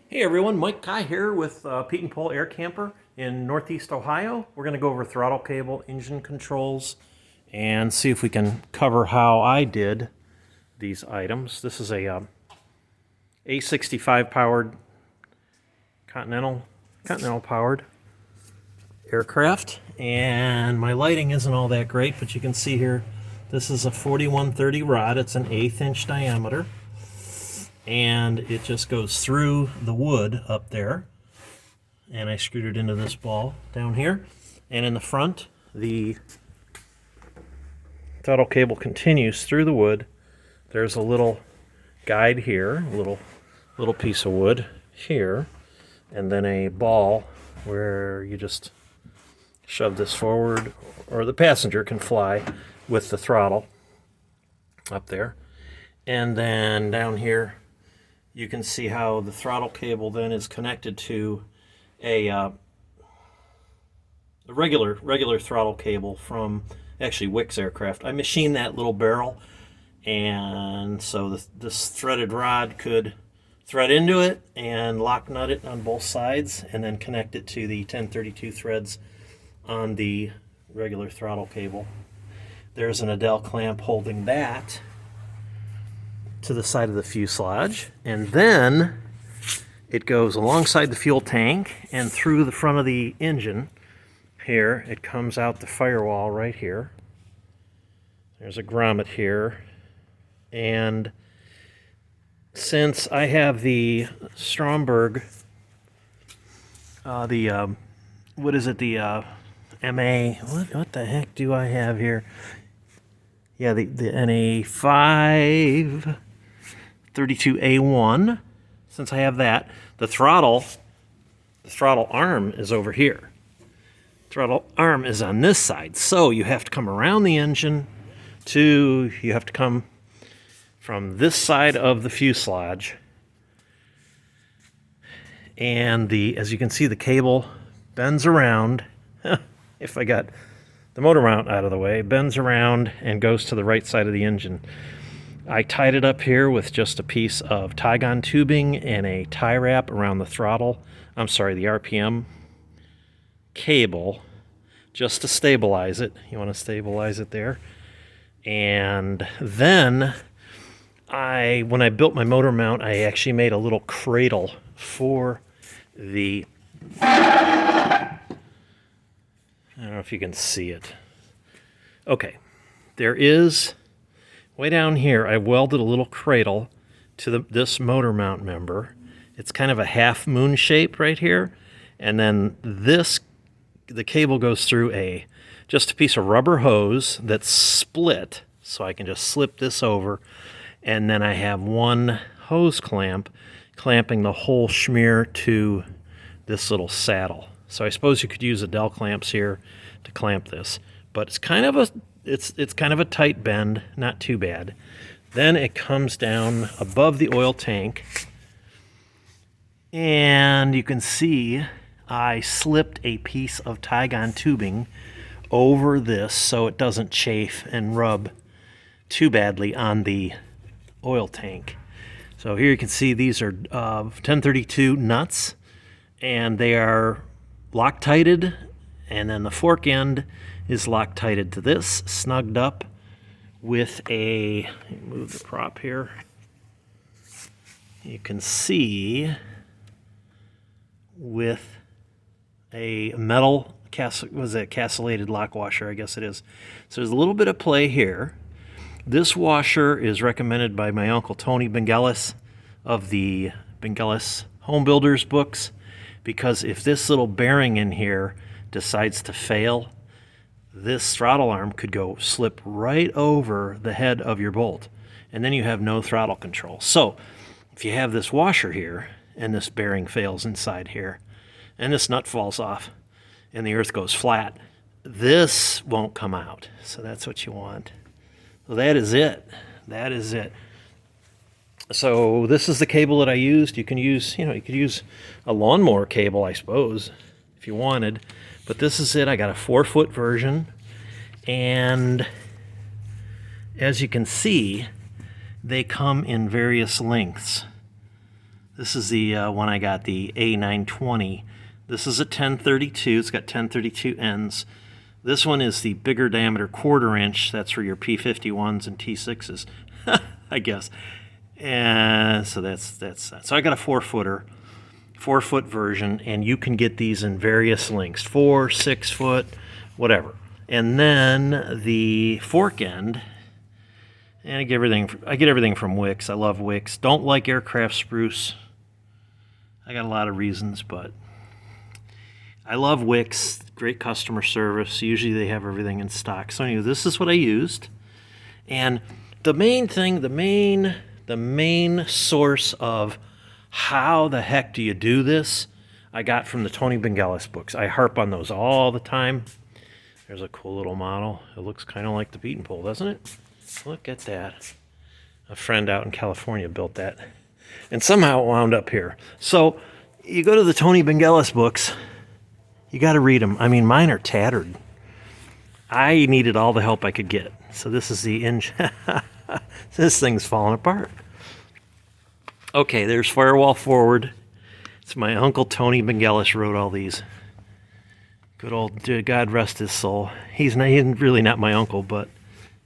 Hey everyone, Mike Kai here with Pietenpol Aircamper in Northeast Ohio. We're going to go over throttle cable, engine controls, and see if we can cover how I did these items. This is a A65 powered Continental powered aircraft, and my lighting isn't all that great, but you can see here this is a 4130 rod. It's an 1/8 inch diameter, and it just goes through the wood up there, and I screwed it into this ball down here. And in the front, the throttle cable continues through the wood. There's a little guide here, a little piece of wood here, and then a ball where you just shove this forward, or the passenger can fly with the throttle up there. And then down here you can see how the throttle cable then is connected to a regular throttle cable from actually Wick's aircraft. I machined that little barrel, and so this threaded rod could thread into it and lock nut it on both sides, and then connect it to the 1032 threads on the regular throttle cable. There's an Adele clamp holding that to the side of the fuselage, and then it goes alongside the fuel tank and through the front of the engine here. It comes out the firewall right here. There's a grommet here, and since I have the Stromberg, what is it, the MA, what the heck do I have here? Yeah, the NA5 32A1. Since I have that, the throttle arm is over here. Throttle arm is on this side, so you have to come around the engine you have to come from this side of the fuselage, and as you can see, the cable bends around. If I got the motor mount out of the way, bends around and goes to the right side of the engine. I tied it up here with just a piece of Tygon tubing and a tie wrap around the the RPM cable, just to stabilize it. You want to stabilize it there. And then when I built my motor mount, I actually made a little cradle for the, I don't know if you can see it. Okay, there is, way down here, I welded a little cradle to this motor mount member. It's kind of a half moon shape right here, and then the cable goes through just a piece of rubber hose that's split, so I can just slip this over, and then I have one hose clamp clamping the whole schmear to this little saddle. So I suppose you could use Adele clamps here to clamp this, but it's kind of a tight bend, not too bad. Then it comes down above the oil tank, and you can see I slipped a piece of Tygon tubing over this so it doesn't chafe and rub too badly on the oil tank. So here you can see these are 1032 nuts, and they are Loctited, and then the fork end is Loctited to this, snugged up with move the prop here. You can see with a metal castellated lock washer, I guess it is. So there's a little bit of play here. This washer is recommended by my Uncle Tony Bengelis of the Bengelis Home Builders books, because if this little bearing in here decides to fail, this throttle arm could slip right over the head of your bolt, and then you have no throttle control. So if you have this washer here and this bearing fails inside here, and this nut falls off and the earth goes flat, this won't come out. So that's what you want. So that is it. That is it. So this is the cable that I used. You could use a lawnmower cable, I suppose, if you wanted. But this is it. I got a 4-foot version, and as you can see, they come in various lengths. This is the one I got, the A920. This is a 1032. It's got 1032 ends. This one is the bigger diameter 1/4 inch. That's for your P51s and T6s, I guess. And so that's that. So I got a 4-footer, 4-foot version, and you can get these in various lengths, 4, 6 foot, whatever. And then the fork end, and I get everything from Wix. I love Wix. Don't like aircraft spruce. I got a lot of reasons, but I love Wix. Great customer service. Usually they have everything in stock. So anyway, this is what I used. And the main thing, the main source of how the heck do you do this, I got from the Tony Bengelis books. I harp on those all the time. There's a cool little model. It looks kind of like the Pietenpol, doesn't it? Look at that. A friend out in California built that. And somehow it wound up here. So you go to the Tony Bengelis books, you got to read them. I mean, mine are tattered. I needed all the help I could get. So this is the engine. This thing's falling apart. Okay, there's firewall forward. It's my Uncle Tony Bengelis wrote all these. Good old, God rest his soul. He's really not my uncle, but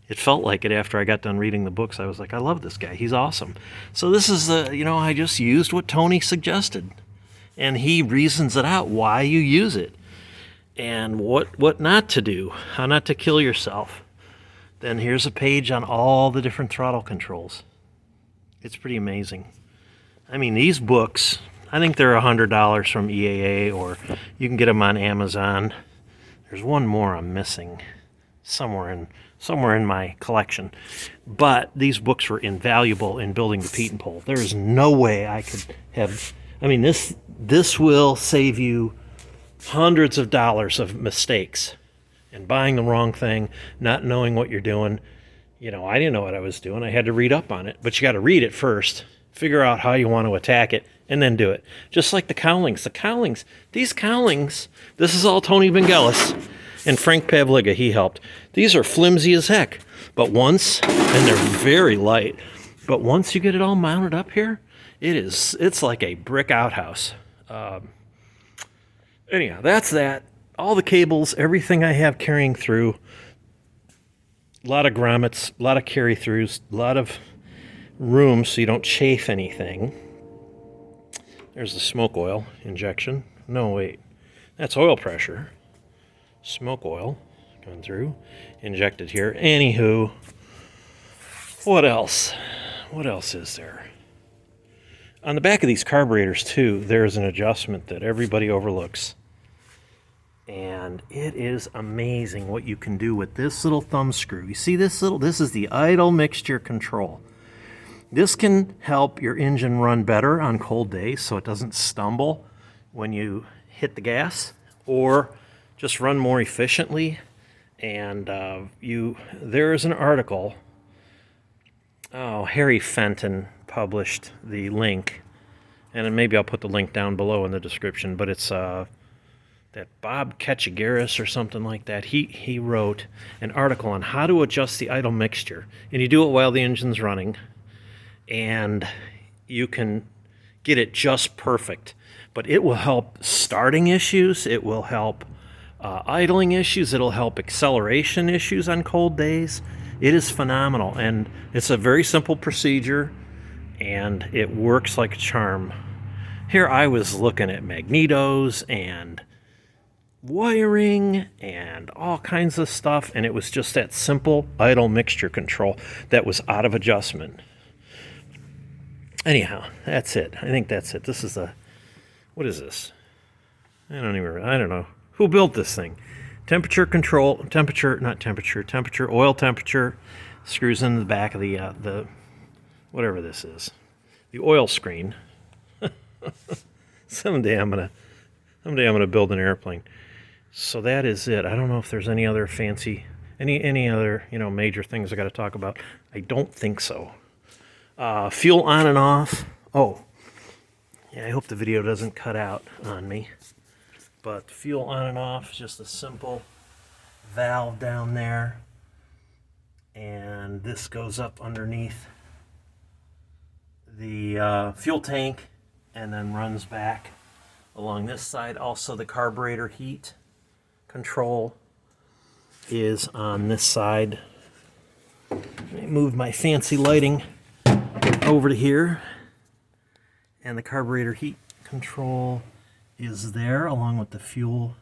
it felt like it after I got done reading the books. I was like, I love this guy. He's awesome. So this is I just used what Tony suggested. And he reasons it out, why you use it. And what not to do, how not to kill yourself. Then here's a page on all the different throttle controls. It's pretty amazing. I mean, these books, I think they're $100 from EAA, or you can get them on Amazon. There's one more I'm missing somewhere in my collection. But these books were invaluable in building the Pietenpol. There is no way I could have. I mean, this will save you hundreds of dollars of mistakes and buying the wrong thing, not knowing what you're doing. I didn't know what I was doing. I had to read up on it, but you got to read it first, figure out how you want to attack it, and then do it. Just like the cowlings. These cowlings, this is all Tony Bengelis and Frank Pavliga, he helped. These are flimsy as heck, and they're very light, but once you get it all mounted up here, it's like a brick outhouse. Anyhow, that's that. All the cables, everything I have carrying through, a lot of grommets, a lot of carry-throughs, a lot of room so you don't chafe anything. There's the smoke oil injection. No, wait. That's oil pressure. Smoke oil going through. Injected here. Anywho, what else? What else is there? On the back of these carburetors, too, there's an adjustment that everybody overlooks. And it is amazing what you can do with this little thumb screw. You see this is the idle mixture control. This can help your engine run better on cold days so it doesn't stumble when you hit the gas, or just run more efficiently. And there is an article, Harry Fenton published the link, and maybe I'll put the link down below in the description, but it's that Bob Ketchigaris or something like that. He wrote an article on how to adjust the idle mixture, and you do it while the engine's running, and you can get it just perfect. But it will help starting issues, it will help idling issues, it'll help acceleration issues on cold days. It is phenomenal, and it's a very simple procedure, and it works like a charm. Here I was looking at magnetos and wiring and all kinds of stuff, and it was just that simple idle mixture control that was out of adjustment. Anyhow, that's it. I think that's it. This is what is this? I don't know. Who built this thing? Temperature control, oil temperature, screws in the back of the whatever this is, the oil screen. Someday I'm gonna build an airplane. So that is it. I don't know if there's any other fancy, any other major things I got to talk about. I don't think so. Fuel on and off. Oh, yeah. I hope the video doesn't cut out on me. But fuel on and off is just a simple valve down there, and this goes up underneath the fuel tank, and then runs back along this side. Also, the carburetor heat control is on this side. Let me move my fancy lighting over to here, and the carburetor heat control is there along with the fuel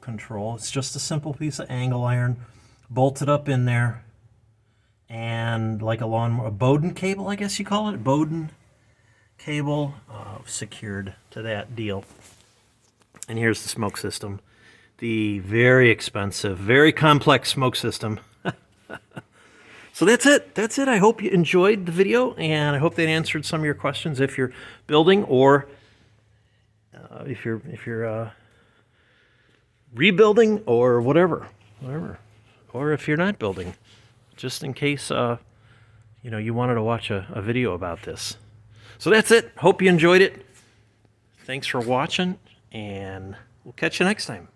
control. It's just a simple piece of angle iron bolted up in there, and like a lawnmower, a Bowden cable, I guess you call it, Bowden cable secured to that deal. And here's the smoke system, the very expensive, very complex smoke system. So that's it. I hope you enjoyed the video, and I hope that answered some of your questions if you're building, or if you're rebuilding, or whatever, or if you're not building, just in case you wanted to watch a video about this. So that's it. Hope you enjoyed it. Thanks for watching, and we'll catch you next time.